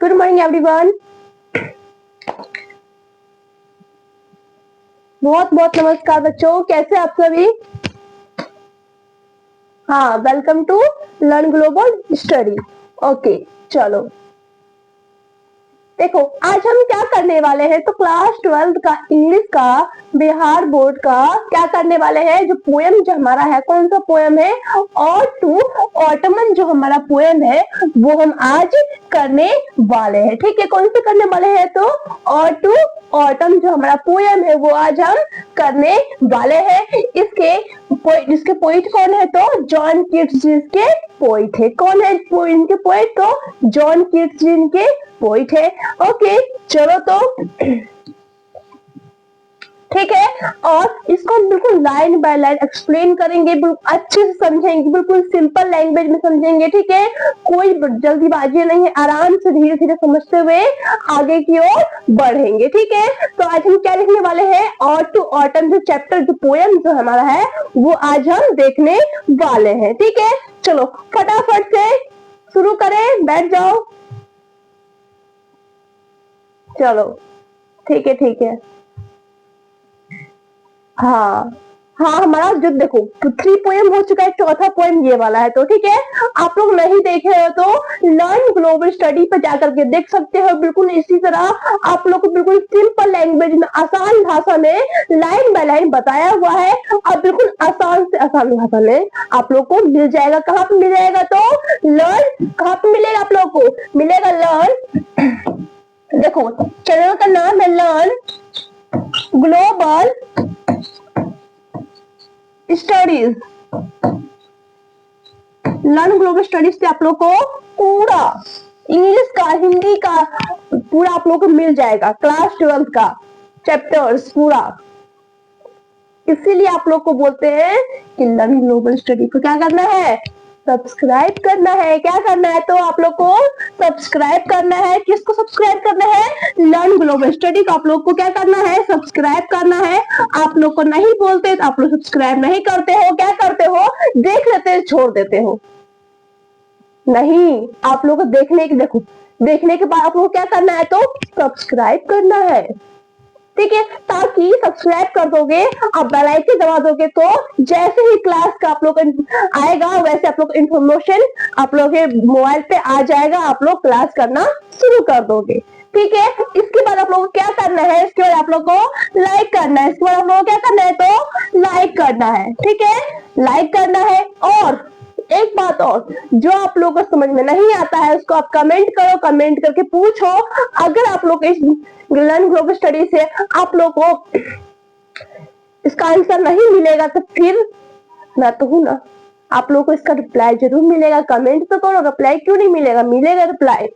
Good morning everyone. बहुत बहुत नमस्कार बच्चों, कैसे आप सभी। हाँ, welcome to Learn Global Study. Okay, चलो देखो आज हम क्या करने वाले हैं। तो क्लास 12 का इंग्लिश का बिहार बोर्ड का क्या करने वाले हैं। जो पोयम जो हमारा है, कौन सा पोयम है, और टू ऑटमन जो हमारा पोयम है वो हम आज करने वाले हैं। ठीक है, कौन से करने वाले हैं। तो और टू ऑटम जो हमारा पोयम है वो आज हम करने वाले हैं। इसके पोइट कौन है। तो जॉन कीट्स जिसके पोइट है। कौन है इनके पोइट। तो जॉन कीट्स जिनके पोइट है। ओके, चलो तो ठीक है। और इसको हम बिल्कुल लाइन बाय लाइन एक्सप्लेन करेंगे, बिल्कुल अच्छे से समझेंगे, बिल्कुल सिंपल लैंग्वेज में समझेंगे। ठीक है, कोई जल्दीबाजी नहीं है, आराम से धीरे धीरे समझते हुए आगे की ओर बढ़ेंगे। ठीक है, तो आज हम क्या लिखने वाले हैं। और टू ऑटम जो चैप्टर जो पोयम जो हमारा है वो आज हम देखने वाले हैं। ठीक है, चलो फटाफट से शुरू करें, बैठ जाओ। चलो ठीक है, ठीक है। हाँ हाँ, हमारा जो देखो 3 पोएम हो चुका है, चौथा पोएम ये वाला है। तो ठीक है, आप लोग नहीं देखे हो तो लर्न ग्लोबल स्टडी पे जाकर के देख सकते हो। बिल्कुल इसी तरह आप लोग को बिल्कुल सिंपल लैंग्वेज में, आसान भाषा में लाइन बाय लाइन बताया हुआ है। अब बिल्कुल आसान से आसान भाषा में आप लोग को मिल जाएगा। कहाँ पे मिल जाएगा। तो लर्न कहाँ पे मिलेगा। आप लोग को मिलेगा लर्न, देखो चैनल का नाम है learn global studies. Learn global studies से आप लोग को पूरा इंग्लिश का, हिंदी का पूरा आप लोग को मिल जाएगा। क्लास 12 का चैप्टर्स पूरा। इसीलिए आप लोग को बोलते हैं कि लर्न ग्लोबल स्टडी को क्या करना है, सब्सक्राइब करना है। क्या करना है। तो आप लोग को सब्सक्राइब करना है। किसको सब्सक्राइब करना है। लर्न ग्लोबल स्टडी को आप लोग को क्या करना है, सब्सक्राइब करना है। आप लोग को नहीं बोलते तो आप लोग सब्सक्राइब नहीं करते हो। क्या करते हो, देख लेते हो, छोड़ देते हो। नहीं, आप लोग को देखने के बाद आप लोग को क्या करना है। तो सब्सक्राइब करना है। ठीक है, ताकि सब्सक्राइब कर दोगे, आप बेल आइकन दबा दोगे तो जैसे ही क्लास का आप लोग आएगा वैसे आप लोग इन्फॉर्मेशन आप लोग के मोबाइल पे आ जाएगा। आप लोग क्लास करना शुरू कर दोगे। ठीक है, इसके बाद आप लोग को क्या करना है। इसके बाद आप लोग को लाइक करना है। इसके बाद आप लोग को क्या करना है। तो लाइक करना है। ठीक है, लाइक करना है। और एक बात और, जो आप लोगों को समझ में नहीं आता है उसको आप कमेंट करो, कमेंट करके पूछो। अगर आप लोग इस लर्न ग्लोबल स्टडी से आप लोग को इसका आंसर नहीं मिलेगा तो फिर मैं तो हूं ना, आप लोग को इसका रिप्लाई जरूर मिलेगा। कमेंट तो करो, रिप्लाई क्यों नहीं मिलेगा, मिलेगा रिप्लाई।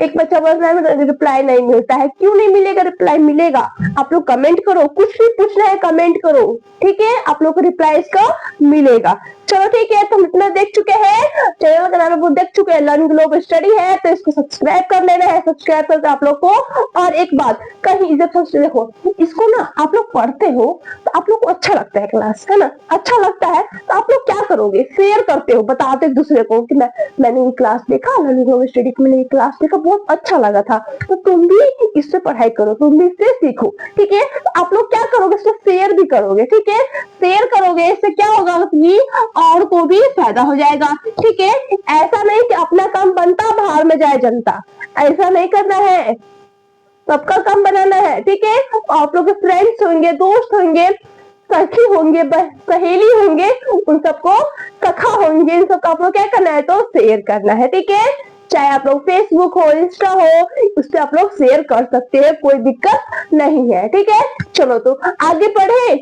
एक बच्चा बोल रहा है रिप्लाई नहीं मिलता है, क्यों नहीं मिलेगा, रिप्लाई मिलेगा। आप लोग कमेंट करो, कुछ भी पूछना है कमेंट करो। ठीक है, आप लोग को रिप्लाई इसका मिलेगा। चलो ठीक है, तो हम इतना देख चुके हैं, चैनल का नाम वो देख चुके हैं, लर्न ग्लोबल स्टडी है, तो इसको सब्सक्राइब कर लेना है। सब्सक्राइब करके आप लोग को, और एक बात कहीं जब देखो इसको ना आप लोग पढ़ते हो तो आप लोग को अच्छा लगता है, क्लास है ना, अच्छा लगता है तो आप लोग क्या करोगे, शेयर करते हो, बताते दूसरे को कि मैंने ये क्लास देखा, लर्न ग्लोबल स्टडी की मैंने ये क्लास देखा, बहुत अच्छा लगा था, तो तुम भी इससे पढ़ाई करो, तुम भी इससे सीखो। ठीक है, तो आप लोग क्या करोगे, इसको शेयर भी करोगे। ठीक है, शेयर करोगे, इससे क्या होगा कि और को भी फायदा हो जाएगा। ठीक है, ऐसा नहीं कि अपना काम बनता बाहर में जाए जनता, ऐसा नहीं करना है, सबका काम बनाना है। ठीक है, आप लोग के फ्रेंड्स होंगे, दोस्त होंगे, सखी होंगे, सहेली होंगे, उन सबको सखा होंगे, इन सबको आप लोग क्या करना है, तो शेयर करना है। ठीक है, चाहे आप लोग फेसबुक हो, इंस्टा हो, उससे आप लोग शेयर कर सकते हैं, कोई दिक्कत नहीं है। ठीक है, चलो तो आगे बढ़े,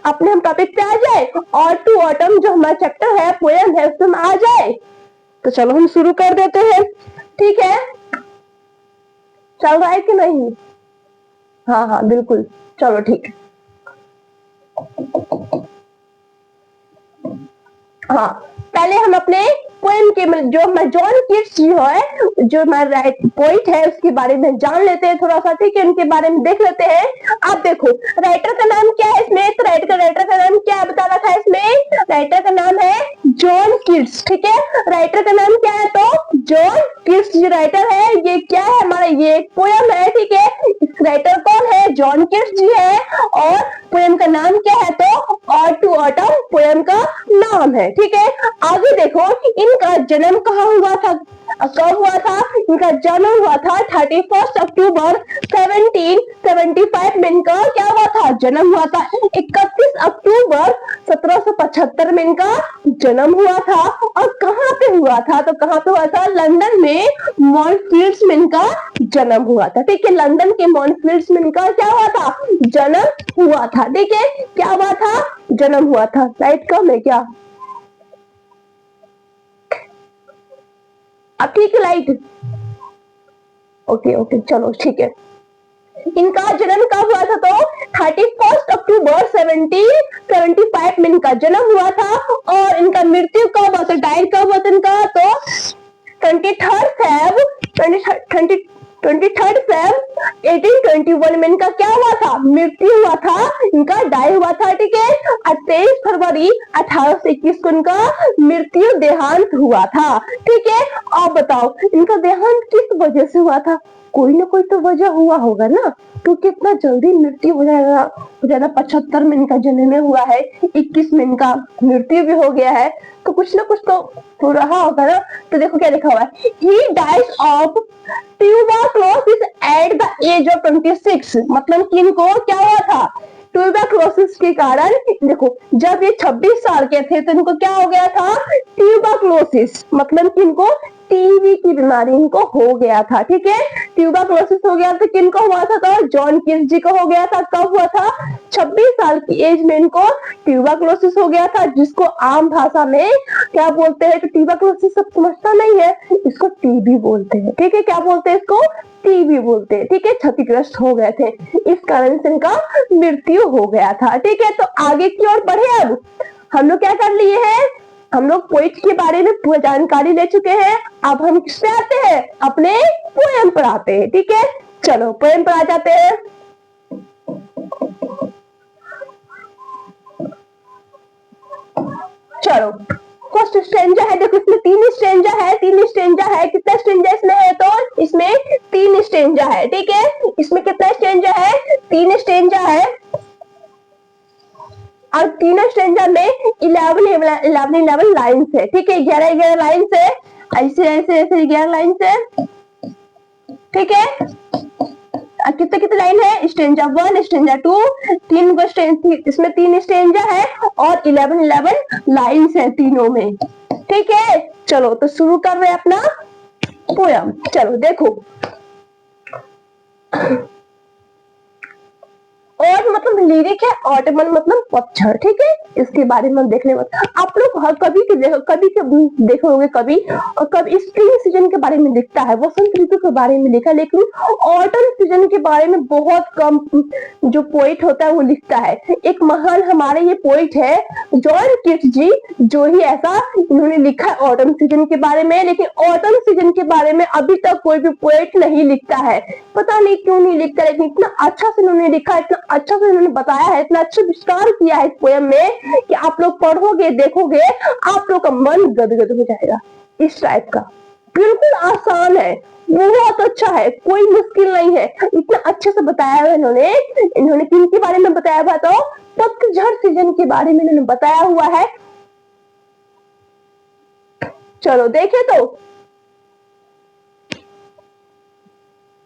अपने हम टॉपिक पे आ जाए। और टू ऑटम जो हमारा चैप्टर है, पोएम है, उसमें आ जाए तो चलो हम शुरू कर देते हैं। ठीक है, चल रहा है कि नहीं। हाँ हाँ बिल्कुल, चलो ठीक है। हाँ, पहले हम अपने पोएम के जो जॉन कीट्स जो है, जो हमारा पोइट है, उसके बारे में जान लेते हैं थोड़ा सा। ठीक है, उनके बारे में देख लेते हैं। आप देखो राइटर का नाम क्या है इसमें, तो राइटर का नाम क्या बता रखा है इसमें, राइटर का नाम है जॉन कीट्स। ठीक है, राइटर का नाम क्या है, तो जॉन जो राइटर है ये क्या है हमारा, ये एक पोयम है, ठीक है। इस राइटर कौन है, जॉन कीट्स जी है, और पोयम का नाम क्या है, तो ऑड टू ऑटम पोयम का नाम है, ठीक है। आगे देखो इनका जन्म कहाँ हुआ था, कब हुआ था, इनका जन्म हुआ था 31 अक्टूबर 1775 में इनका क्या हुआ था, जन्म हुआ था। 31 अक्टूबर 1775 में इनका जन्म हुआ था। और कहाँ पे हुआ था, तो कहाँ पे हुआ था, लंदन में मॉन्टफील्ड्स में इनका जन्म हुआ था, ठीक है। लंदन के मॉन्टफील्ड्स में इनका क्या हुआ था, जन्म हुआ था, ठीक है। क्या हुआ था, जन्म हुआ था। लाइट कम है क्या, अब ठीक है लाइट, ओके ओके चलो ठीक है। इनका जन्म कब हुआ था, तो 31 अक्टूबर 1775 में इनका जन्म हुआ था। और इनका मृत्यु कब हुआ था, डाइड कब हुआ था इनका, तो 23 फेब 1821 में इनका क्या हुआ था, मृत्यु हुआ था, इनका डाई हुआ था, ठीक है। 23 फरवरी 1821 को इनका मृत्यु देहांत हुआ था, ठीक है। अब बताओ इनका देहांत किस वजह से हुआ था, कोई ना कोई तो वजह हुआ होगा ना, क्योंकि इतना जल्दी मृत्यु हो जाएगा, 75 में इनका जन्म में हुआ है, 21 में इनका मृत्यु भी हो गया है, तो कुछ ना कुछ तो हो रहा होगा ना। तो देखो क्या लिखा हुआ है, he dies of tuberculosis at the age of 26, मतलब कि इनको क्या हुआ था, ट्यूबरक्लोसिस के कारण, देखो जब ये 26 साल के थे तो इनको क्या हो गया था, ट्यूबरक्लोसिस, मतलब कि इनको टीबी की बीमारी इनको हो गया था, ठीक है। ट्यूबरक्लोसिस हो गया तो किनको हुआ था, तो जॉन कीट्स जी को हो गया था। कब हुआ था, 26 साल की एज में इनको ट्यूबरक्लोसिस हो गया था, जिसको आम भाषा में क्या बोलते हैं, तो ट्यूबरक्लोसिस सब समझता नहीं है, इसको टीबी बोलते हैं, ठीक है। क्या बोलते हैं इसको, टीबी बोलते हैं, ठीक है। क्षतिग्रस्त हो गए थे, इस कारण से इनका मृत्यु हो गया था, ठीक है। तो आगे की ओर बढ़े, अब हम लोग क्या कर लिए हैं, हम लोग पोइट के बारे में पूरी जानकारी ले चुके हैं। अब हम किस पे आते हैं, अपने पोएम पर आते हैं, ठीक है। चलो पोएम पर आ जाते हैं। चलो फर्स्ट स्टेंजा है, देखो इसमें 3 स्टेंजा है, 3 स्टेंजा है, कितना स्टेंजा इसमें है, तो इसमें 3 स्टेंजा है, ठीक है। इसमें कितना स्टेंजा है, 3 स्टेंजा है, और तीनों स्टेंजा में 11 लाइन्स है, ठीक है। 11 लाइन्स है, ऐसे ऐसे ऐसे 11 लाइन्स है, ठीक है। कितने कितने लाइन है, स्टेंजा 1 स्टेंजा 2, इसमें 3 स्टेंजा है और 11 लाइन्स है तीनों में, ठीक है। चलो तो शुरू कर रहे हैं अपना पोयम। चलो देखो, और मतलब लिरिक है, ऑटमन मतलब पतझड़, ठीक है। इसके बारे में देखने में आप लोग कभी देखे होंगे, कभी और कभी स्प्रिंग सीजन के बारे में लिखता है, वसंत ऋतु के बारे में लिखा, लेकिन ऑटम सीजन के बारे में बहुत कम जो पोइट होता है वो लिखता है। एक महान हमारे ये पोइट है जॉन कीट्स जी, जो ही ऐसा इन्होंने लिखा है ऑटम सीजन के बारे में, लेकिन ऑटम सीजन के बारे में अभी तक कोई भी पोइट नहीं लिखता है, पता नहीं क्यों नहीं लिखता, लेकिन इतना अच्छा से इन्होंने लिखा, इतना अच्छा से इन्होंने बताया है, इतना अच्छा विस्तार किया है इस पोयम में कि आप लोग पढ़ोगे देखोगे आप लोग का मन गदगद हो जाएगा। इस टाइप का बिल्कुल आसान है, बहुत अच्छा है, कोई मुश्किल नहीं है, इतना अच्छे से बताया हुआ इन्होंने किन के बारे में बताया हुआ, तो पतझड़ सीजन के बारे में इन्होंने बताया हुआ है। चलो देखे तो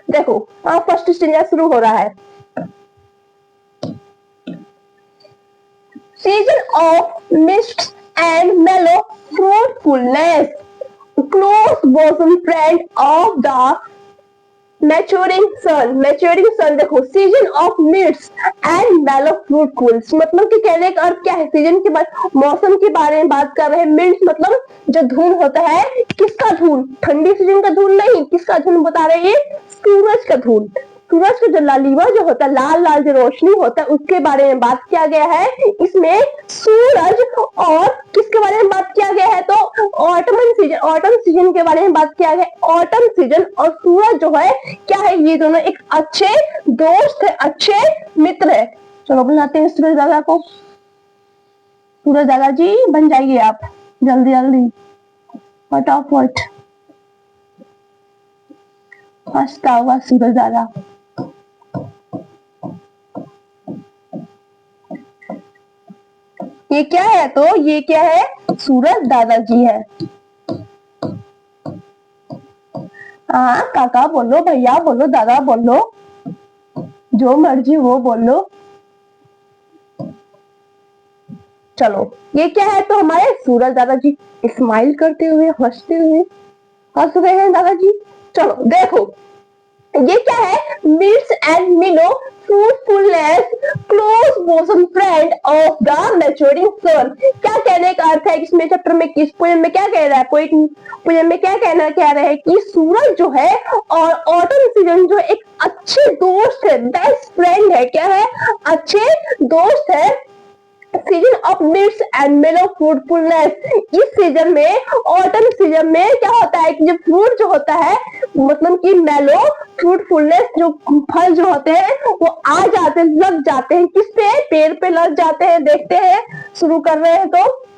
देखो, फर्स्ट स्टेंजा शुरू हो रहा है, season of mists and mellow fruitfulness, close bosom friend of the maturing sun देखो, सीजन ऑफ मिट्स एंड मेलो फ्रूटफुल्स, मतलब कि कहने का अर्थ क्या है, सीजन के बाद मौसम के बारे में बात कर रहे हैं। मिट्स मतलब जो धुन होता है, किसका धुन, ठंडी सीजन का धुन नहीं, किसका धुन बता रहे हैं, सूरज का धुन, सूरज का जो लालिमा जो होता है, लाल लाल जो रोशनी होता है, उसके बारे में बात किया गया है इसमें। सूरज और किसके बारे में बात किया गया है, तो ऑटम सीजन के बारे में बात किया गया है। ऑटम सीजन और सूरज जो है क्या है, ये दोनों एक अच्छे दोस्त है, अच्छे मित्र है। चलो बुलाते हैं सूरज दादा को। सूरज दादा जी बन जाइए आप, जल्दी जल्दी फटाफट। हंसता हुआ सूरज दादा। ये क्या है? तो ये क्या है? सूरज दादाजी है। हाँ काका बोलो, भैया बोलो, दादा बोलो, जो मर्जी वो बोलो। चलो ये क्या है? तो हमारे सूरज दादाजी स्माइल करते हुए, हंसते हुए हंस रहे हैं दादाजी। चलो देखो ये क्या है? मिर्च एंड मिलो fruitfulness close bosom friend of the maturing sun। क्या कहने का अर्थ है इसमें चैप्टर में, किस पोएम में क्या कह रहा है? पोएम में क्या कहना कह रहा है कि सूरज जो है और ऑटम सीजन जो एक अच्छे दोस्त है, बेस्ट फ्रेंड है। क्या है? अच्छे दोस्त है। सीजन ऑफ मिर्च एंड मेलो फ्रूटफुलनेस। इस सीजन में, ऑटम सीजन में क्या होता है कि जो फ्रूट जो होता है, मतलब कि मेलो फ्रूटफुलनेस, जो फल जो होते हैं वो आ जाते हैं, लग जाते हैं। किस पे? पेड़ पे लग जाते हैं। देखते हैं, शुरू कर रहे हैं। तो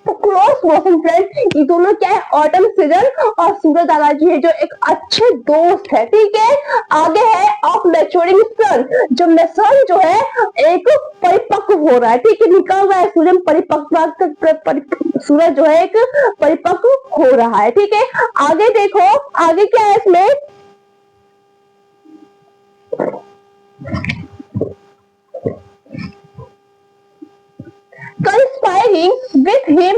क्लोज मोशन फ्रेंड, ये दोनों क्या है? ऑटम सीजन और सूरज दादाजी है जो एक अच्छे दोस्त है। ठीक है, आगे है ऑफ मैच्योरिंग सन। जो सन जो है एक परिपक्व हो रहा है। ठीक है, निकल रहा है सूरज परिपक्व, सूरज जो है एक परिपक्व हो रहा है। ठीक है, आगे देखो आगे क्या है इसमें। Conspiring with him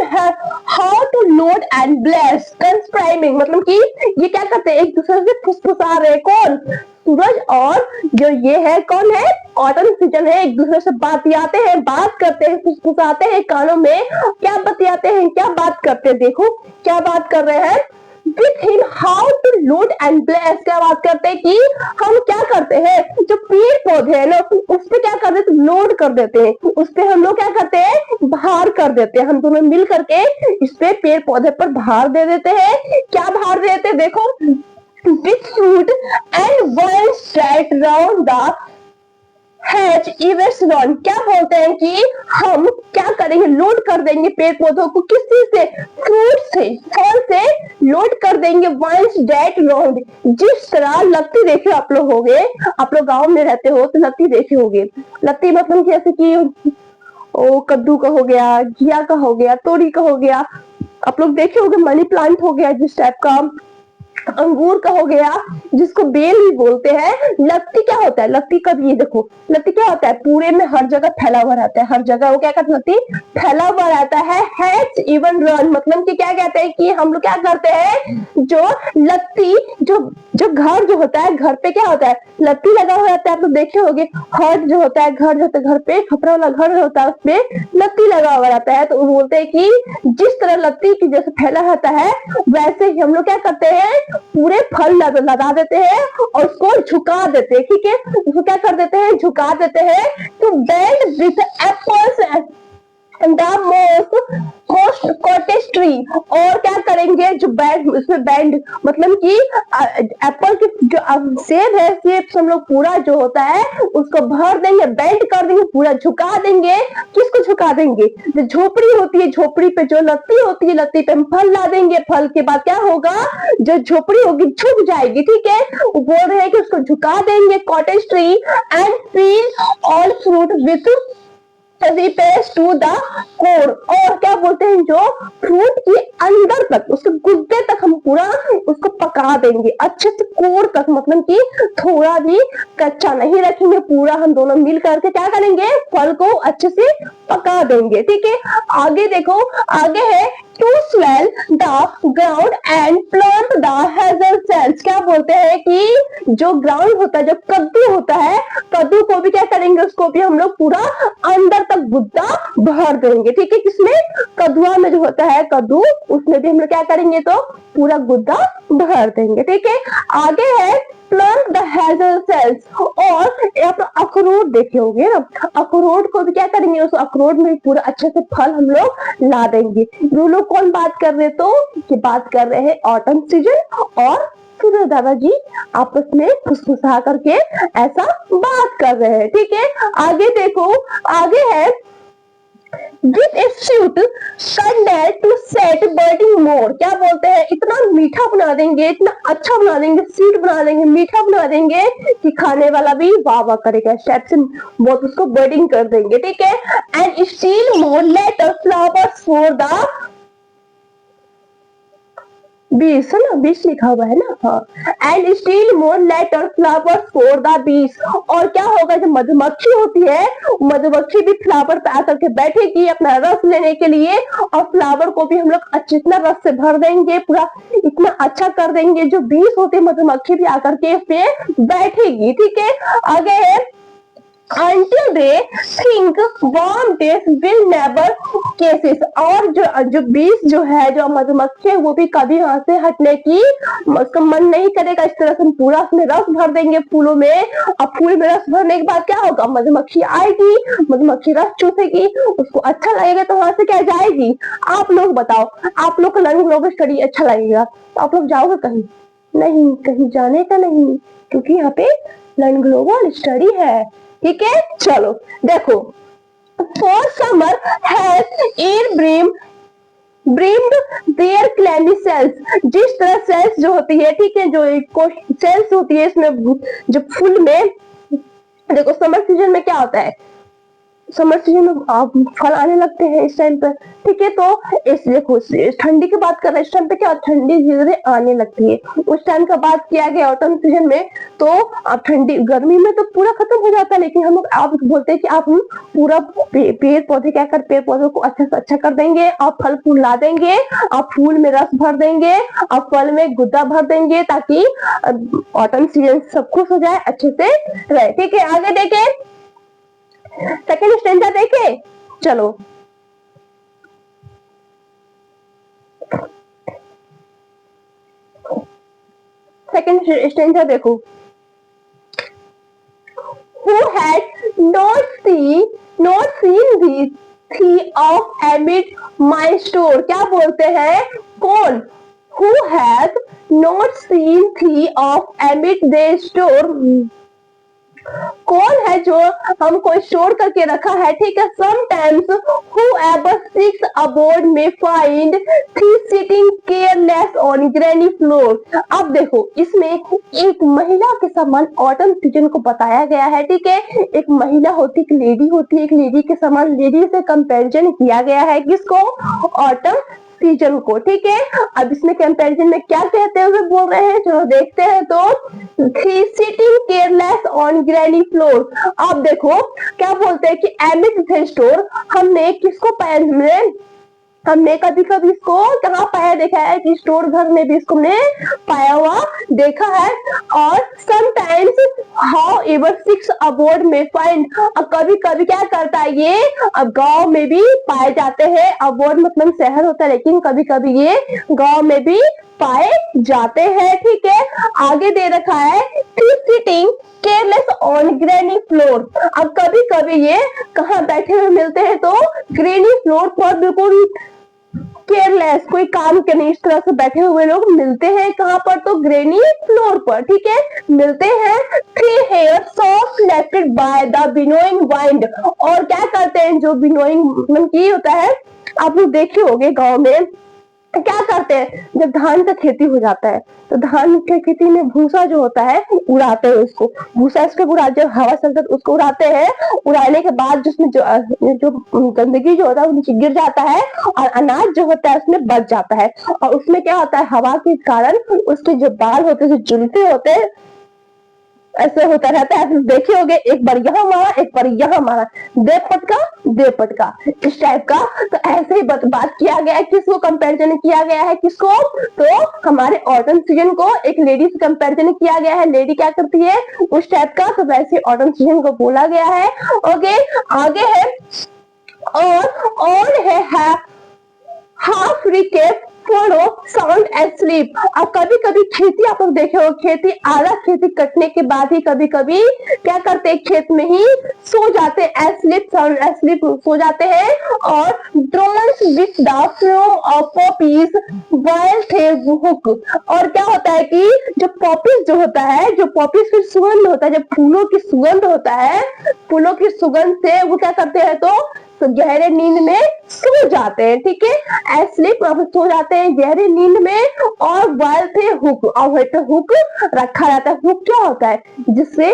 how to load and bless. Conspiring मतलब कि ये क्या करते हैं? एक दूसरे से फुसफुसा रहे। कौन? सूरज और जो ये है, कौन है? ऑटम सीजन है। एक दूसरे से बतियाते हैं, बात करते हैं, फुसफुसाते हैं कानों में। क्या बतियाते हैं? क्या बात करते हैं? देखो क्या बात कर रहे हैं। With him how to load and bless। क्या बात करते हैं कि हम क्या करते हैं? जो पेड़ पौधे है ना, उस पे क्या कर देते? लोड कर देते हैं। उस पे हम लोग क्या करते हैं? भार कर देते हैं। हम दोनों मिल करके इस पे पेड़ पौधे पर भार दे देते हैं। क्या भार दे देते हैं? देखो, with fruit and vines right round the has इवेस्टन। क्या बोलते हैं कि हम क्या करेंगे? लोड कर देंगे पेड़ पौधों को। किस चीज से? फ्रूट से, फल से लोड कर देंगे। वंस डेट राउंड, जिस तरह लत्ती देखे आप लोग होगे, आप लोग गांव में रहते हो तो लत्ती देखे होगे। लत्ती मतलब जैसे कि ओ कद्दू का हो गया, घिया का हो गया, तोरी का हो गया, आप लोग देखे होगे। मनी प्लांट हो गया जिस टाइप का, अंगूर का हो गया जिसको बेल भी बोलते हैं। लत्ती क्या होता है? लत्ती कभी, ये देखो लत्ती क्या होता है? पूरे में हर जगह फैला हुआ रहता है। हर जगह वो क्या करता है? लत्ती फैला हुआ रहता है। हैज इवन रन मतलब कि क्या कहते हैं कि हम लोग क्या करते हैं? जो लत्ती, जो घर जो होता है, घर पे क्या होता है? लत्ती लगा हुआ रहता है। आप लोग देखे होंगे हट जो होता है, घर जो होता है, घर पे खपरा वाला घर जो होता है उसपे लत्ती लगा हुआ रहता है। तो वो बोलते हैं कि जिस तरह लत्ती की जैसे फैला रहता है, वैसे ही हम लोग क्या करते हैं? पूरे फल लगा देते हैं और उसको झुका देते हैं। ठीक है, उसको क्या कर देते हैं? झुका देते हैं। तो bend with apples the most cottage tree. और क्या करेंगे? जो बैंड, उसमें बैंड मतलब कि एप्पल के जो सेब है, सेब से हम लोग पूरा जो होता है उसको भर देंगे, बेंड कर देंगे, पूरा झुका देंगे। किसको झुका देंगे? जो झोपड़ी होती है, झोपड़ी पे जो लत्ती होती है, लत्ती पे हम फल ला देंगे। फल के बाद क्या होगा? जो झोपड़ी होगी झुक जाएगी। ठीक है, वो बोल रहे हैं कि उसको झुका देंगे। Cottage tree and feel all fruit with to the core. और क्या बोलते हैं? जो फ्रूट के अंदर तक, उसके गुद्दे तक हम पूरा उसको पका देंगे अच्छे से, कोर तक मतलब कि थोड़ा भी कच्चा नहीं रखेंगे। पूरा हम दोनों मिल करके क्या करेंगे? फल को अच्छे से पका देंगे। ठीक है, आगे देखो, आगे है to swell the ground and plant the hazel cells. क्या बोलते हैं कि जो ग्राउंड होता है, जो कद्दू होता है, कद्दू को भी क्या करेंगे? उसको भी हम लोग पूरा अंदर तक गुद्दा भर देंगे। ठीक है, किसमें? कद्दुआ में जो होता है कद्दू, उसमें भी हम लोग क्या करेंगे? तो पूरा गुद्दा भर देंगे। ठीक है, आगे है प्लांट द हेजल सेल्स। और यहाँ पर अखरोट देखे होंगे ना, अखरोट को भी क्या करेंगे? उस अखरोट में पूरा अच्छे से फल हम लोग ला देंगे। ये लोग कौन बात कर रहे? तो ये बात कर रहे हैं ऑटम सीजन और सूरज दादाजी आपस में फुसफुसा करके ऐसा बात कर रहे हैं। ठीक है, आगे देखो, आगे है give a sweet candle to set birding more. क्या बोलते हैं, इतना मीठा बना देंगे, इतना अच्छा बना देंगे, स्वीट बना देंगे, मीठा बना देंगे कि खाने वाला भी वाह वाह करेगा, शेफ से बहुत उसको बर्डिंग कर देंगे, ठीक है। And still more later flowers for the 20 है ना, 20 लिखा हुआ है ना, हाँ। And still more later flower for the 20। और क्या होगा, जब मधुमक्खी होती है, मधुमक्खी भी फ्लावर पे आकर के बैठेगी अपना रस लेने के लिए, और फ्लावर को भी हम लोग अच्छे इतना रस से भर देंगे, पूरा इतना अच्छा कर देंगे, जो 20 होती है मधुमक्खी भी आकर के इस पे बैठेगी, ठीक है। आगे है until they think warm days will never cases। और जो 20 जो है, जो मधुमक्खी है, वो भी कभी यहाँ से हटने की उसका मन नहीं करेगा। इस तरह से पूरा उसमें रस भर देंगे फूलों में, और फूल में रस भरने के बाद क्या होगा, मधुमक्खी आएगी, मधुमक्खी रस चूसेगी, उसको अच्छा लगेगा तो वहां से क्या जाएगी। आप लोग बताओ, आप लोग को लर्निंग ग्लोबल स्टडी अच्छा लगेगा तो आप लोग जाओगे कहीं नहीं, कहीं जाने का नहीं, क्योंकि यहाँ पे लर्निंग ग्लोबल स्टडी है, ठीक है। चलो देखो, for summer has o'er brimmed their clammy cells. जिस तरह सेल्स जो होती है, ठीक है, जो सेल्स होती है इसमें, जो फूल में देखो समर सीजन में क्या होता है, समर सीजन में फल आने लगते हैं इस टाइम पर, ठीक है। तो इस देखो ठंडी की बात कर रहे हैं, इस टाइम पे क्या ठंडी धीरे धीरे आने लगती है, उस टाइम का बात किया गया ऑटम सीजन में। तो अब ठंडी गर्मी में तो पूरा खत्म हो जाता है, लेकिन हम लोग आप बोलते हैं कि आप पूरा पेड़ पौधे क्या कर, पेड़ पौधों को अच्छा से अच्छा कर देंगे, आप फल फूल ला देंगे, आप फूल में रस भर देंगे, आप फल में गुद्दा भर देंगे, ताकि ऑटम सीजन सब खुश हो जाए, अच्छे से रहे, ठीक है। आगे देखे सेकेंड स्टेंजा देखे, चलो सेकेंड स्टेंजा देखो। Who had not seen the tree of amid my store। क्या बोलते हैं, कौन, who has not seen tree of amid their store। कौन है जो हमको स्टोर करके रखा है, ठीक है। Sometimes whoever seeks aboard may find tree sitting careless on granny floor। अब देखो इसमें एक महिला के समान ऑटम सीजन को बताया गया है, ठीक है। एक महिला होती, एक लेडी होती है, एक लेडी के समान लेडी से कंपैरिजन किया गया है, किसको, ऑटम सीजन को, ठीक है। अब इसमें कंपैरिजन में क्या कहते हुए बोल रहे हैं, चलो देखते हैं। तो sitting careless on granny floor. अब देखो क्या बोलते हैं कि एमिड स्टोर, हमने किसको पाया, हमने कभी कभी इसको कहाँ पाया देखा है कि स्टोर घर में भी इसको हमने पाया हुआ देखा है। और sometimes however seeks abroad may find, अब कभी कभी क्या करता है ये, अब गांव में भी पाए जाते हैं, अबोर्ड मतलब शहर होता है, लेकिन कभी कभी ये गांव में भी पाए जाते हैं, ठीक है। आगे दे रखा है sitting careless on granny floor. अब कभी कभी ये कहाँ बैठे हुए मिलते हैं, तो ग्रेनी फ्लोर पर बिल्कुल केयरलेस, कोई काम के नहीं, इस तरह से बैठे हुए लोग मिलते हैं, कहाँ पर, तो ग्रेनी फ्लोर पर, ठीक है, मिलते हैं। Thy hair soft lifted by the winnowing wind. और क्या करते हैं, जो बिनोइंग मतलब की होता है, आप लोग देखे होंगे गांव में क्या करते हैं, जब धान का खेती हो जाता है तो धान की खेती में भूसा जो होता है उड़ाते हैं, उसको भूसा इसके उड़ा, जब हवा चलता है उसको उड़ाते हैं, उड़ाने के बाद जिसमें जो गंदगी जो होता है वो नीचे गिर जाता है, और अनाज जो होता है उसमें बच जाता है। और उसमें क्या होता है, हवा के कारण उसके जो बाल होते हैं, जो जुल्फे होते हैं, ऐसे होता रहता है, देखे होगे, एक बार यहाँ मारा, एक बार यहाँ मारा, दे पटका इस टाइप का। तो ऐसे ही बात किया गया है, किसको कंपैरिजन किया गया है, किसको, तो हमारे ऑटम सीजन को एक लेडी से कंपैरिजन किया गया है, लेडी क्या करती है उस टाइप का, तो वैसे ऑटम सीजन को बोला गया है। ओके आगे है, और है half recap follow sound and sleep. अब कभी कभी खेती आप लोग देखे हो, खेती आधा खेती कटने के बाद ही कभी कभी क्या करते हैं, खेत में ही सो जाते हैं, स्लीप साउंड स्लीप सो जाते हैं। और drones with the flume of poppies while थे हुक। और क्या होता है कि जो पॉपीज जो होता है, जो पॉपीज की सुगंध होता है, जब फूलों की सुगंध होता है, फूलों की सुगंध से वो क्या करते हैं, तो गहरे नींद में सो जाते हैं, ठीक है, एस्लीप सो जाते हैं गहरे नींद में। और वाइल थे हुक, और वहीं पे हुक रखा जाता है। हुक क्या होता है, जिससे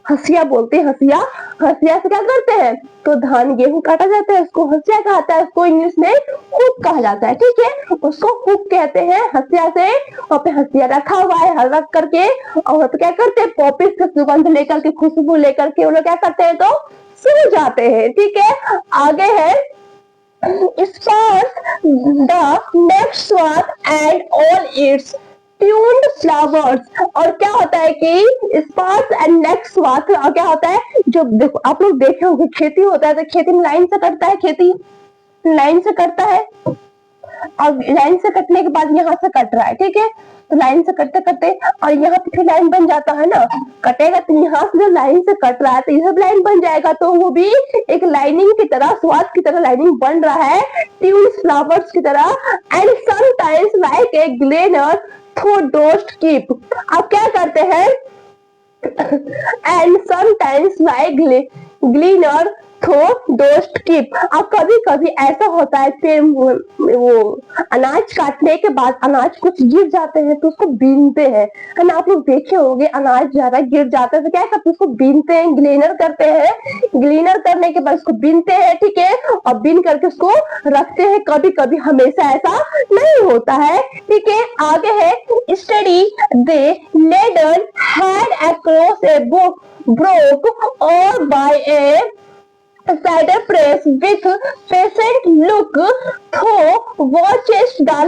हसिया बोलते हैं, हसिया, हसिया से क्या करते हैं, तो धान गेहूं काटा जाता है, उसको हसिया कहता है, उसको इंग्लिश में हुक कहा जाता है, ठीक है, उसको हुक कहते हैं। हसिया से वहाँ पे हसिया रखा हुआ है, हल रख करके, और वहाँ पे क्या करते हैं, पॉपिस की सुगंध लेकर के, खुशबू लेकर के वो लोग क्या करते हैं, तो सो जाते हैं, ठीक है। आगे है sparse the next swath and all its tuned flowers। और क्या होता है कि sparse and next swath, और क्या होता है, जो देखो आप लोग देखे होंगे खेती होता है तो खेती में लाइन से कटता है, खेती लाइन से कटता है, और लाइन से कटने के बाद यहाँ से कट रहा है, ठीक है, तो लाइन से कटते कटते और यहाँ पे फिर लाइन बन जाता है ना, कटेगा तो यहाँ से जो लाइन से कट रहा है तो इधर लाइन बन जाएगा, तो वो भी एक लाइनिंग की तरह, स्वाद की तरह लाइनिंग बन रहा है, ट्यून्स फ्लावर्स की तरह। And sometimes like a gleaner thou dost keep, आप क्या करते हैं, and sometimes like gleaner thou dost keep, अब कभी कभी ऐसा होता है फिर वो अनाज काटने के बाद अनाज कुछ गिर जाते हैं तो उसको बीनते हैं, है ना, आप लोग देखे होंगे अनाज ज्यादा गिर जाता है तो क्या करते हैं, उसको बीनते हैं, ग्लेनर करते हैं, ग्लेनर करने के बाद उसको बीनते हैं, ठीक है, और बीन करके उसको रखते हैं। कभी कभी हमेशा ऐसा नहीं होता है, ठीक है। आगे है steady thy laden head across a brook broke or by a cider press with patient look through watches the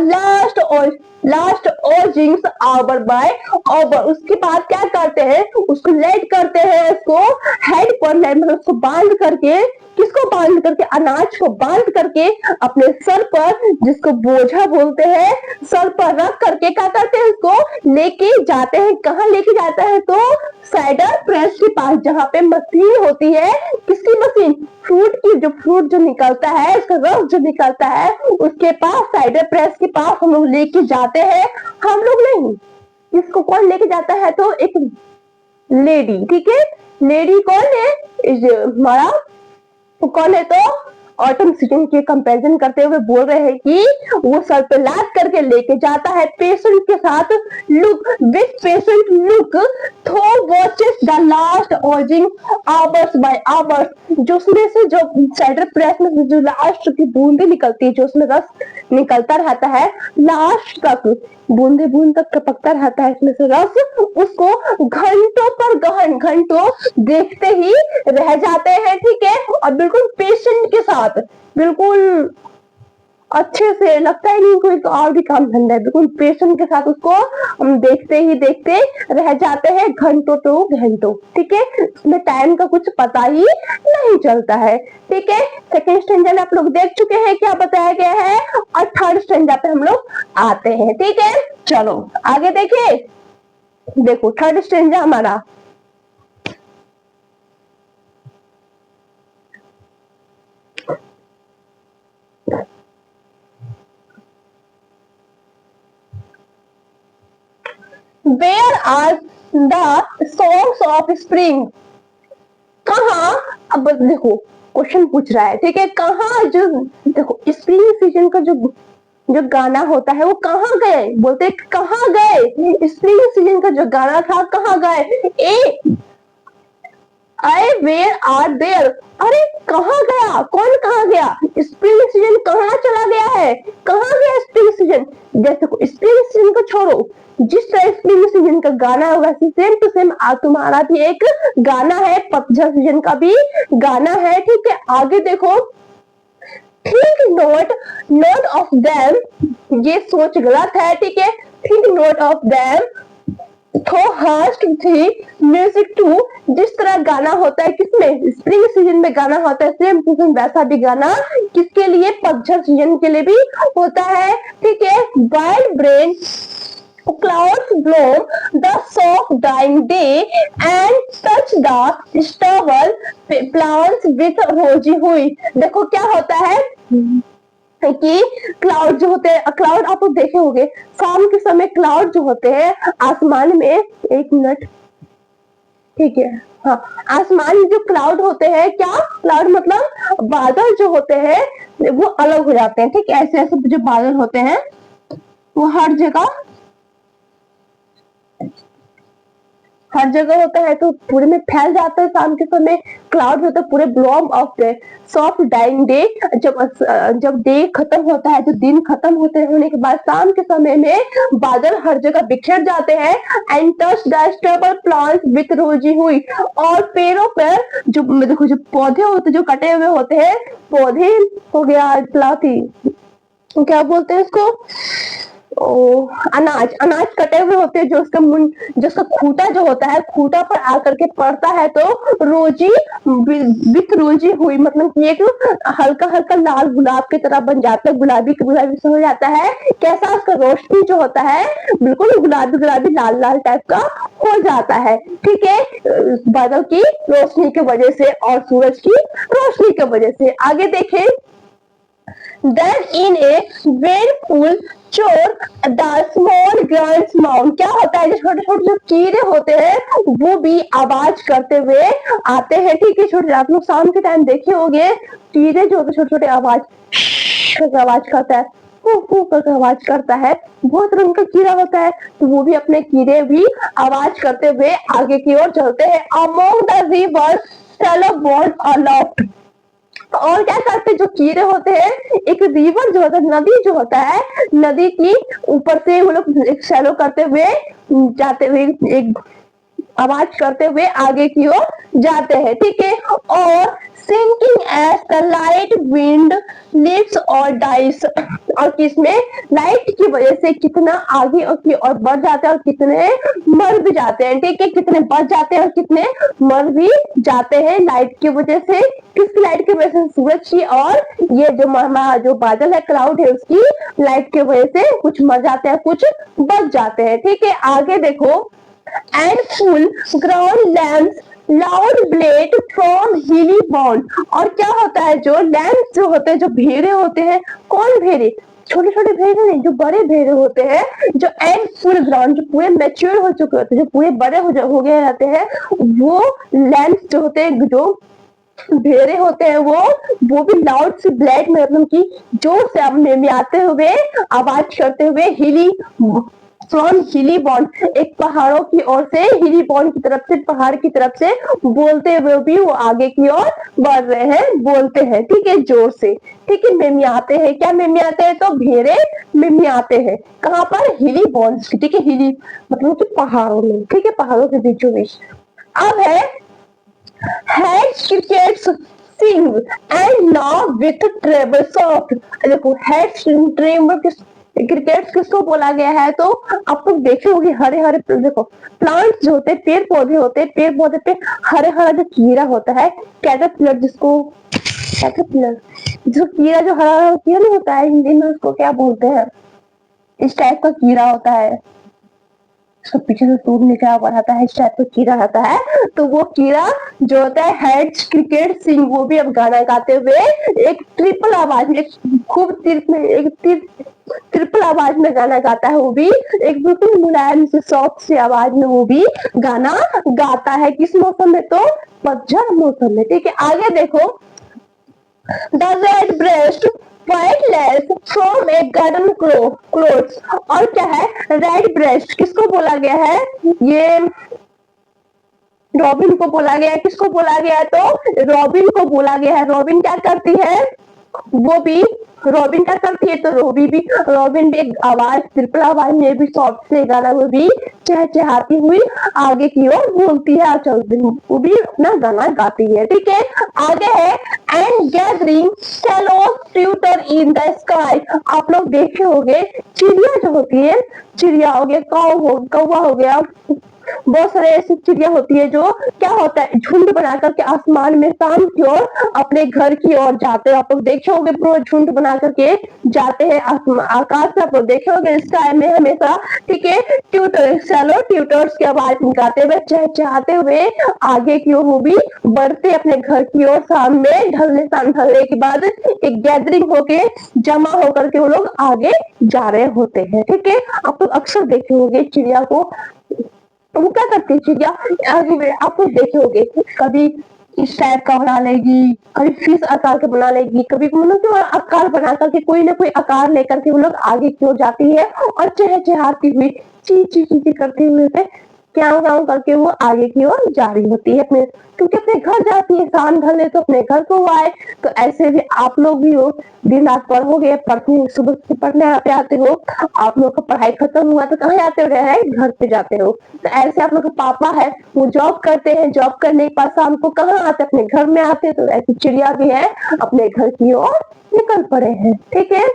last urgings hour by hour। उसके बाद क्या करते हैं, उसको लेट करते हैं, उसको हेड पर मतलब उसको बांध करके, किसको बांध करके, अनाज को बांध करके अपने सर पर, जिसको बोझा बोलते हैं, सर पर रख करके क्या करते हैं, उसको लेके जाते हैं। कहाँ लेके जाता है, तो साइडर प्रेस के पास, जहाँ पे मशीन होती है, किसकी मशीन, फ्रूट की, जो फ्रूट जो निकलता है, उसका रस जो निकलता है, उसके पास, साइडर प्रेस के पास हम लोग लेके जाते हैं। हम लोग नहीं, इसको कौन लेके जाता है, तो एक लेडी, ठीक है, लेडी कौन है, हमारा कौन है, तो ऑटम सीजन के कंपैरिजन करते हुए बोल रहे हैं कि वो सर पे लाद करके लेके जाता है पेशेंट के साथ, look with patient look thou watchest the last oozings hours by hours, जो उसमें से जो साइडर प्रेस में से जो लास्ट की बूंदे निकलती है, जो उसमें रस निकलता रहता है, लास्ट तक बूंदे बूंद तक टपकता रहता है इसमें से रस, उसको घंटों पर घंटों देखते ही रह जाते हैं, ठीक है, और बिल्कुल पेशेंट के साथ, बिल्कुल अच्छे से, लगता ही नहीं कोई और भी काम धंधा है, बिल्कुल पेशेंट के साथ उसको हम देखते ही देखते रह जाते हैं, घंटों तो घंटों, ठीक है, उसमें टाइम का कुछ पता ही नहीं चलता है, ठीक है। सेकेंड स्टेंजा में आप लोग देख चुके हैं क्या बताया गया है, और थर्ड स्टेंजा पे हम लोग आते हैं, ठीक है। चलो आगे देखिए, देखो थर्ड स्टेंजा हमारा, Where are the songs of spring? कहाँ, अब देखो क्वेश्चन पूछ रहा है, ठीक है, कहाँ, जो देखो स्प्रिंग सीजन का जो जो गाना होता है वो कहाँ गए, बोलते कहाँ गए, स्प्रिंग सीजन का जो गाना था कहाँ गए, ए आई वेयर आर देयर, अरे कहाँ गया, कौन कहाँ गया, स्प्रिंग सीजन कहाँ चला गया है, कहाँ गया स्प्रिंग सीजन। जैसे स्प्रिंग सीजन को छोड़ो, जिस तरह स्प्रिंग सीजन का गाना होगा सेम टू सेम तुम्हारा भी एक गाना है, पतझड़ सीजन का भी गाना है, ठीक है। आगे देखो, थिंक नोट ऑफ देम, ये सोच गलत है, ठीक है, थिंक नोट ऑफ देम थो हास्ट थी म्यूजिक टू, जिस तरह गाना होता है किसमें, स्प्रिंग सीजन में गाना होता है, सेम टू सेम वैसा भी गाना किसके लिए, पतझड़ सीजन के लिए भी होता है, ठीक है। Wild brain clouds blow the soft dying day and touch the stubble plants with rosy हुई। देखो क्या होता है कि क्लाउड जो होते हैं, क्लाउड आप लोग देखे होंगे शाम के समय, क्लाउड जो होते हैं आसमान में, एक मिनट, ठीक है। हाँ, आसमान में जो क्लाउड होते हैं, क्या क्लाउड मतलब बादल जो होते हैं वो अलग हो जाते हैं, ठीक है। ऐसे ऐसे जो बादल होते हैं वो हर जगह होता है, तो पूरे में फैल जाता है शाम के समय। क्लाउड होता है पूरे bloom of day, soft dying day. जब डे खत्म होता है, जो दिन खत्म होने के बाद शाम के समय में बादल हर जगह बिखर जाते हैं। And touch the stable plants with रोजी हुई, और पेड़ों पर जो देखो जो पौधे होते जो कटे हुए होते हैं, पौधे हो गया प्लाथी, क्या बोलते हैं इसको, ओ, अनाज अनाज कटे हुए होते हैं, जो उसका खूंटा जो होता है, खूंटा पर आकर के पड़ता है, तो रोजी विथ रोजी हुई, मतलब कि एक हल्का हल्का लाल गुलाब की तरह बन जाता है, गुलाबी गुलाबी से हो जाता है। कैसा उसका रोशनी जो होता है बिल्कुल गुलाबी गुलाबी लाल लाल टाइप का हो जाता है, ठीक है। बादल की रोशनी की वजह से और सूरज की रोशनी की वजह से। आगे देखें, Then in a whirlpool चोर द स्मॉल ग्रांड माउंट, क्या होता है, जो छोटे छोटे जो कीड़े होते हैं वो भी आवाज करते हुए आते हैं, ठीक है। छोटे आप लोग शाम के टाइम देखे होंगे, कीड़े जो होते छोटे छोटे आवाज करता है, करके आवाज करता है। बहुत रंग का कीड़ा होता है, तो वो भी अपने कीड़े भी आवाज करते हुए आगे की ओर चलते हैं। अमोंग द रिवर शैलो बॉन्ड अलोफ्ट, और क्या करते हैं, जो कीड़े होते हैं, एक रिवर जो होता है, नदी जो होता है, नदी की ऊपर से वो लोग एक शैलो करते हुए जाते हुए, एक आवाज करते हुए आगे की ओर जाते हैं, ठीक है। और sinking as the light wind lifts or dies, और किसमें लाइट की वजह से कितना आगे की ओर बढ़ जाते हैं और कितने मर भी जाते हैं, ठीक है। कितने बच जाते हैं और कितने मर भी जाते हैं लाइट की वजह से। किसकी लाइट की वजह से, सूरज की, और ये जो बादल है, क्लाउड है, उसकी लाइट की वजह से कुछ मर जाते हैं, कुछ बच जाते हैं, ठीक है। आगे देखो, and full ground lamps loud blade from हिली बॉन्ड, और क्या होता है, जो लैम्प जो होते हैं, जो भेड़े होते हैं, कौन भेड़े, छोटे छोटे भेड़े नहीं, जो बड़े भेड़े होते हैं, जो एंड फुल ग्राउंड, जो पूरे मैच्योर हो चुके होते हैं, जो पूरे बड़े हो गए रहते हैं, वो लैम्प जो होते हैं, जो भेड़े होते हैं, वो भी लाउड से ब्लेड में, मतलब की जोर से में आते हुए आवाज करते हुए हिली फ्रॉम हिली बॉन्ड, एक पहाड़ों की ओर से, हिली बॉन्ड की तरफ से, पहाड़ की तरफ से बोलते हुए भी वो आगे की ओर बढ़ रहे हैं, बोलते हैं, ठीक है, जोर से, ठीक है। मिमियाते हैं, क्या मिमियाते हैं, तो भेड़े मिमियाते हैं, कहाँ पर, हिली बॉन्ड, ठीक है, हिली मतलब कि पहाड़ों में, ठीक है, पहाड़ों के बीचों बीच। अब है hedge crickets sing and now with treble soft, देखो हेड ट्रेबल क्रिकेट किसको बोला गया है, तो आप लोग देखे होंगे हरे हरे, देखो प्लांट्स जो होते हैं, पेड़ पौधे होते हैं, पेड़ पौधे पे हरे हरा जो कीड़ा होता है, कैटरपिलर, जो कीड़ा जो हरा हरा कीड़ा नहीं होता है, हिंदी में उसको क्या बोलते हैं, इस टाइप का कीड़ा होता है, उसको पीछे से सूट नीचे ऊपर आता है, इस टाइप का कीड़ा रहता है, तो वो कीड़ा जो होता है हेड क्रिकेट सिंग, वो भी अब गाना गाते हुए एक ट्रिपल आवाज में, खूब ट्रिपल आवाज में गाना गाता है, वो भी एक बिल्कुल मुलायम से सॉफ्ट सी आवाज में वो भी गाना गाता है, किस मौसम में, तो पतझड़ मौसम में, ठीक है। आगे देखो, the red breast white less from A garden clothes, और क्या है, रेड ब्रेस्ट किसको बोला गया है, ये रॉबिन को बोला गया है, किसको बोला गया है, तो रॉबिन को बोला गया है। रॉबिन क्या करती है, वो भी रॉबिन क्या करती है, तो रॉबिन भी एक आवाज, ट्रिपल आवाज में भी सॉफ्ट से गाना वो भी चहचहाती हुई आगे की ओर बोलती है, चलती वो भी अपना गाना गाती है, ठीक है। आगे है and gathering shallow tutor in the sky, आप लोग देखे होंगे चिड़िया जो होती है, चिड़िया हो गया, कौवा हो गया, बहुत सारे ऐसी चिड़िया होती है, जो क्या होता है, झुंड बना करके आसमान में शाम की ओर अपने घर की ओर जाते हैं, आप लोग देखे होंगे, पूरा झुंड बना करके जाते हैं आकाश में, आप लोग देखे होंगे स्काई में हमेशा, ठीक है। ट्यूटर्स की आवाज निकालते हुए, चहचहाते हुए आगे की ओर वो भी बढ़ते अपने घर की ओर, शाम में ढलने के बाद एक गैदरिंग होके जमा होकर के वो लोग आगे जा रहे होते हैं, ठीक है। आप लोग अक्सर देखे होंगे चिड़िया को वो क्या करती है चिड़िया, आगे आप लोग देखे होंगे, कभी इस टाइप का बना लेगी, कभी फिश आकार के बना लेगी, कभी मतलब कि आकार बना करके कोई ना कोई आकार लेकर के वो लोग आगे की ओर जाती है और चहचहाती हुई ची ची ची ची करती हुई से क्या गाँव करके वो आगे की ओर जा रही होती है अपने, क्योंकि अपने घर जाती है, शाम ढल ले तो अपने घर को आए। तो ऐसे भी आप लोग भी हो, दिन रात पढ़ोगे, पढ़ते सुबह से पढ़ने आते हो, आप लोग का पढ़ाई खत्म हुआ तो कहाँ जाते हो, घर पे जाते हो। तो ऐसे आप लोग के पापा है वो जॉब करते हैं, जॉब करने के बाद शाम को कहाँ आते, अपने घर में आते हैं। तो ऐसी चिड़िया भी है अपने घर की ओर निकल पड़े हैं। ठीक है,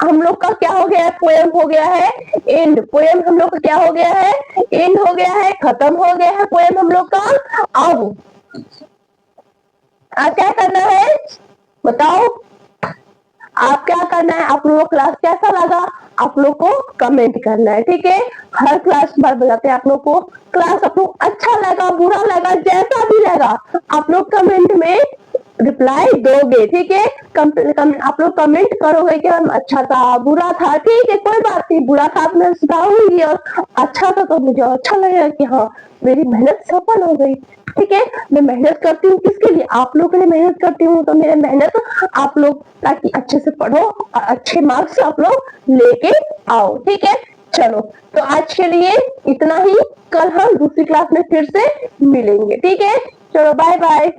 हम लोग का क्या हो गया है, पोएम हो गया है एंड, पोएम हम लोग का क्या हो गया है, एंड हो गया है, खत्म हो गया है पोएम हम लोग का। अब क्या करना है बताओ, आप क्या करना है, आप लोगों को क्लास कैसा लगा आप लोग को कमेंट करना है। ठीक है, हर क्लास बार बताते हैं आप लोग को, क्लास आप लोग अच्छा लगा बुरा लगा जैसा भी लगा आप लोग कमेंट में रिप्लाई दोगे। ठीक है, आप लोग कमेंट करोगे कि हम अच्छा था बुरा था, ठीक है कोई बात नहीं, बुरा था तो मैं सुधारूंगी, और अच्छा था तो मुझे अच्छा लगेगा कि हाँ मेरी मेहनत सफल हो गई। ठीक है, मैं मेहनत करती हूँ किसके लिए, आप लोग के लिए मेहनत करती हूँ, तो मेरे मेहनत आप लोग ताकि अच्छे से पढ़ो और अच्छे मार्क्स आप लोग लेके आओ। ठीक है, चलो तो आज के लिए इतना ही, कल हम दूसरी क्लास में फिर से मिलेंगे। ठीक है, चलो बाय बाय।